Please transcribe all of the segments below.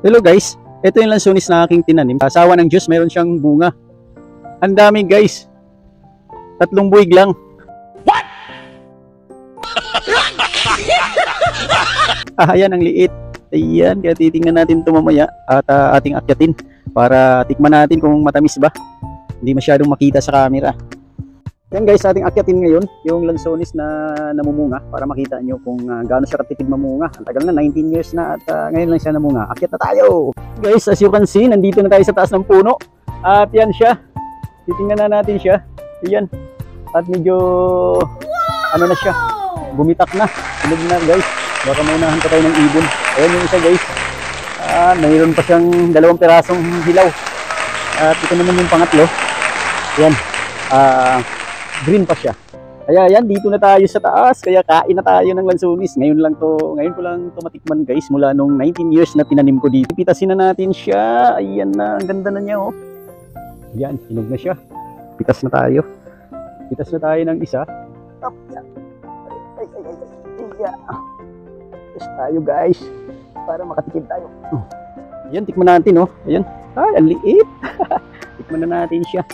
Hello guys, ito yung lansones na aking tinanim. Asawa ng Diyos, mayroon siyang bunga. Ang dami guys. 3 buwig lang. What? Ayan ang liit. Ayan, kaya titingnan natin ito mamaya at ating akyatin para tikman natin kung matamis ba. Hindi masyadong makita sa camera. Yan guys, ating akyatin ngayon yung lansones na namumunga para makita nyo kung gaano siya katipid mamunga. Ang tagal na, 19 years na at ngayon lang siya namunga. Akyat na tayo! Guys, as you can see, nandito na tayo sa taas ng puno. At yan siya. Titingnan na natin siya. Ayan. At medyo, ano na siya, bumitak na. Sunog na guys. Baka maunahan pa tayo ng ibon. Ayan yung isa guys. Mayroon pa siyang 2 pirasong hilaw. At ito naman yung pangatlo. Ayan. Green pa siya. Kaya yan, dito na tayo sa taas. Kaya kain na tayo ng lansones. Ngayon ko lang to matikman guys. Mula nung 19 years na tinanim ko dito. Pitasin na natin siya. Ayan na, ang ganda na niya oh. Yan, hinog na siya. Pitas na tayo. Pitas na tayo ng isa. Pitas tayo guys. Para makatikim tayo. Ayan, tikman natin oh. Ayan. Ay, ang liit. Tikman na natin siya.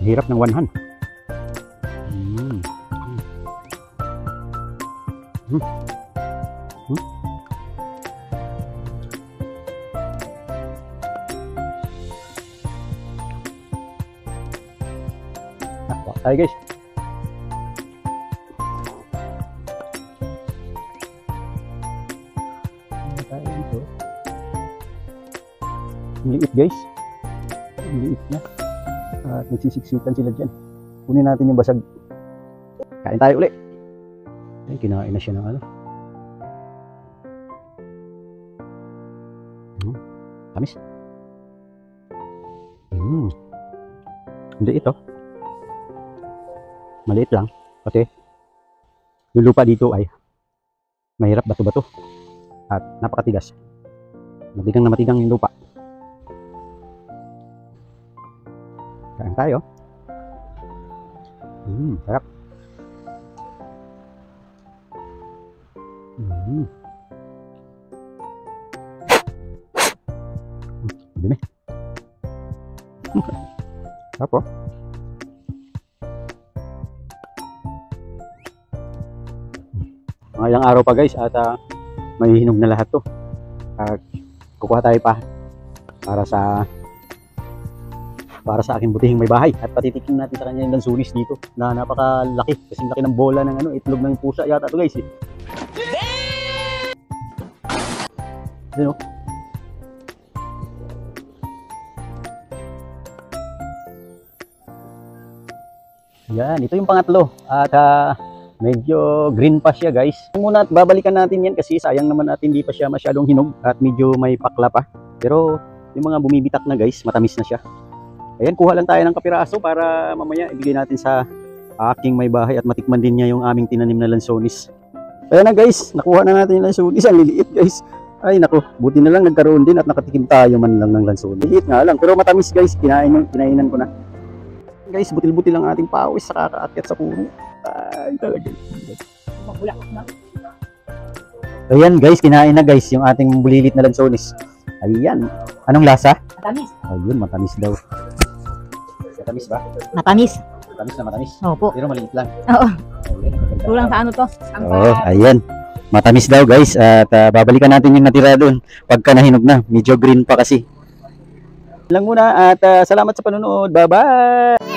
Hirap ng one hand. Tayo guys. Tayo dito. Liit guys. Liit na. At nagsisiksikan sila dyan. Kunin natin yung basag. Kain tayo ulit. Ay, kinain na siya ng ano. Tamis. Hindi ito. Maliit lang. Kasi yung lupa dito ay mahirap bato-bato. At napakatigas. Matigang na matigang yung lupa. Kain tayo. Sarap. Dumi. Sarap oh. Mga ilang araw pa guys at may hinog na lahat to. Kukuha tayo pa para sa aking butihing may bahay at patitikin natin sa kanya yung lansones dito na napakalaki, kasing laki ng bola ng itlog ng pusa yata to guys eh. Ayan o. Yan, ito yung pangatlo at medyo green pa siya guys. Muna at babalikan natin yan kasi sayang naman natin hindi pa siya masyadong hinog at medyo may pakla pa, pero yung mga bumibitak na guys, matamis na siya. Ayan, kuha lang tayo ng kapiraso para mamaya ibigay natin sa aking may bahay at matikman din niya yung aming tinanim na lansones. Ayan na guys, nakuha na natin yung lansones. Ang liliit guys. Ay naku, buti na lang nagkaroon din at nakatikim tayo man lang ng lansones. Liliit nga lang, pero matamis guys. Kinainan ko na. Guys, butil-butil ang ating pawis sa kakaakyat sa puno. Ay talaga. Ayan guys, kinain na guys yung ating bulilit na lansones. Ayan. Anong lasa? Matamis. Ayun, matamis daw. Matamis ba? Matamis. Matamis na matamis. Opo. Pero maliit lang. Oo. Kulang sa ano to? Ayan. Matamis daw guys. At babalikan natin yung natira doon pagka nahinog na. Medyo green pa kasi. Lang muna at salamat sa panonood. Bye-bye!